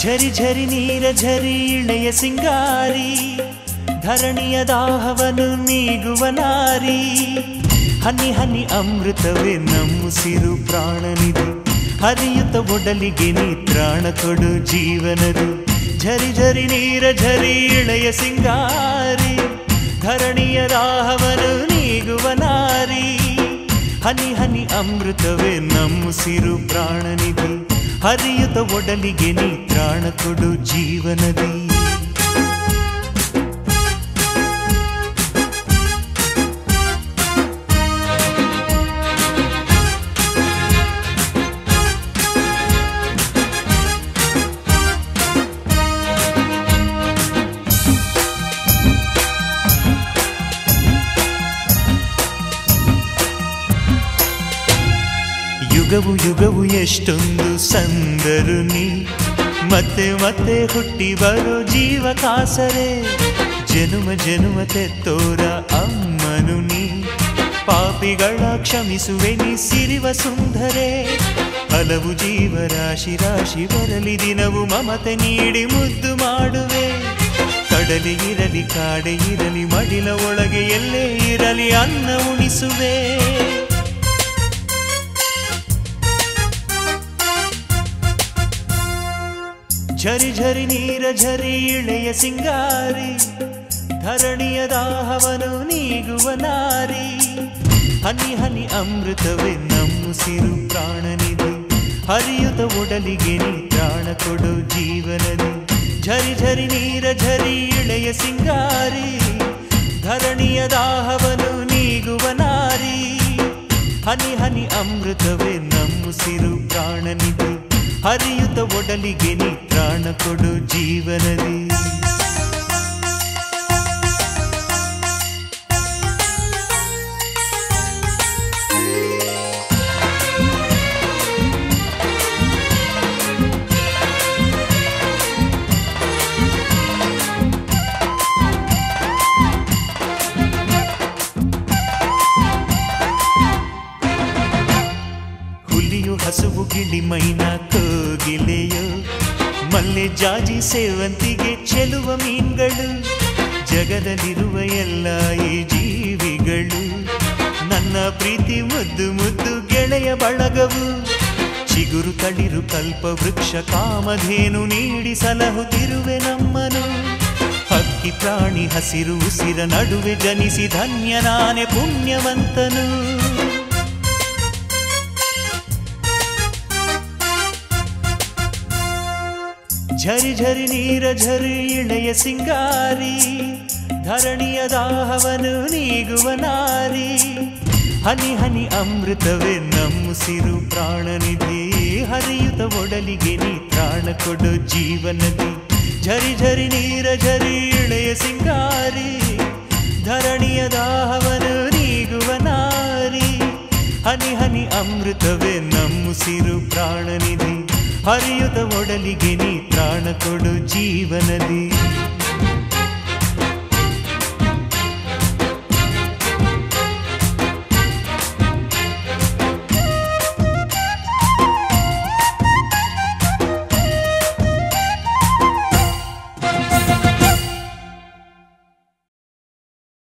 ಝರಿ ಝರಿ ನೀರ ಝರಿ ಇಳೆಯ ಸಿಂಗಾರಿ ಧರಣಿಯ ದಾಹವನು ನೀಗುವ ನಾರಿ ಹನಿ ಹನಿ ಅಮೃತವೇ ನಮ್ಮುಸಿರು ಪ್ರಾಣನಿದು ಹರಿಯುತ್ತ ಒಡಲಿಗೆ ನೀ ತ್ರಾಣ ಕೊಡು ಜೀವನದು ಝರಿ ಝರಿ ನೀರ ಝರಿ ಇಳೆಯ ಸಿಂಗಾರಿ ಧರಣಿಯ ದಾಹವನು ನೀಗುವ ನಾರಿ ಹನಿ ಹನಿ ಅಮೃತವೇ ನಮ್ಮುಸಿರು ಪ್ರಾಣನಿದು ಹರಿಯುತ್ತ ಒಡಲಿಗೆ ನೀ ತ್ರಾಣ ಕೊಡು ಜೀವನದಿ ಯುಗವು ಯುಗವು ಎಷ್ಟೊಂದು ಸಂದರು ನೀ ಮತ್ತೆ ಮತ್ತೆ ಹುಟ್ಟಿ ಬರೋ ಜೀವ ಕಾಸರೆ ಜನುಮ ಜನುಮ ತೆತ್ತೋರ ಅಮ್ಮನು ನೀ ಪಾಪಿಗಳ ಕ್ಷಮಿಸುವೆ ನೀ ಸಿರಿವ ಸುಂದರೆ ಹಲವು ಜೀವರಾಶಿ ರಾಶಿ ಬರಲಿ ದಿನವು ಮಮತೆ ನೀಡಿ ಮುದ್ದು ಮಾಡುವೆ ಕಡಲಿ ಇರಲಿ ಕಾಡೆ ಇರಲಿ ಮಡಿಲ ಒಳಗೆ ಎಲ್ಲೇ ಇರಲಿ ಅನ್ನ ಉಣಿಸುವೆ ಝರಿ ಝರಿ ನೀರ ಝರಿ ಇಳೆಯ ಸಿಂಗಾರಿ ಧರಣಿಯ ದಾಹವನು ನೀಗುವ ನಾರಿ ಹನಿ ಹನಿ ಅಮೃತವೇ ನಮ್ಮುಸಿರು ಪ್ರಾಣನಿದೆ ಹರಿಯುತ್ತ ಒಡಲಿಗೆ ನೀ ತ್ರಾಣ ಕೊಡು ಜೀವನದಿ ಝರಿ ಝರಿ ನೀರ ಝರಿ ಇಳೆಯ ಸಿಂಗಾರಿ ಧರಣಿಯ ದಾಹವನು ನೀಗುವ ನಾರಿ ಹನಿ ಹನಿ ಅಮೃತವೇ ನಮ್ಮುಸಿರು ಪ್ರಾಣನಿದೆ ಹರಿಯುತ್ತ ಒಡಲಿಗೆ ನೀ ತ್ರಾಣ ಕೊಡು ಜೀವನದಿ ಹುಲಿಯು ಹಸುವು ಗಿಳಿ ಮೈನಾ ಕೋಗಿಲೆಯೋ ಮಲ್ಲೆ ಜಾಜಿ ಸೇವಂತಿಗೆ ಚೆಲುವ ಮೀನ್ಗಳು ಜಗದಲ್ಲಿರುವ ಎಲ್ಲ ಈ ಜೀವಿಗಳು ನನ್ನ ಪ್ರೀತಿ ಮುದ್ದು ಮುದ್ದು ಗೆಳೆಯ ಬಳಗವು ಚಿಗುರು ತಳಿರು ಕಲ್ಪ ವೃಕ್ಷ ಕಾಮಧೇನು ನೀಡಿ ಸಲಹುತ್ತಿರುವೆ ನಮ್ಮನು ಹಕ್ಕಿ ಪ್ರಾಣಿ ಹಸಿರು ಉಸಿರ ನಡುವೆ ಜನಿಸಿ ಧನ್ಯ ನಾನೇ ಪುಣ್ಯವಂತನು ಝರಿ ಝರಿ ನೀರ ಝರಿ ಇಳೆಯ ಸಿಂಗಾರಿ ಧರಣಿಯ ದಾಹವನು ನೀಗುವ ನಾರಿ ಹನಿ ಹನಿ ಅಮೃತವೇ ನಮ್ಮುಸಿರು ಪ್ರಾಣನಿಧಿ ಹರಿಯುತ್ತ ಒಡಲಿಗೆ ನೀ ತ್ರಾಣ ಕೊಡು ಜೀವನದಿ ಝರಿ ಝರಿ ನೀರ ಝರಿ ಇಳೆಯ ಸಿಂಗಾರಿ ಧರಣಿಯ ದಾಹವನು ನೀಗುವ ನಾರಿ ಹನಿ ಹನಿ ಅಮೃತವೇ ನಮ್ಮುಸಿರು ಪ್ರಾಣನಿಧಿ ಹರಿಯುತ್ತ ಒಡಲಿಗೆ ನೀ ತ್ರಾಣ ಕೊಡು ಜೀವನದಿ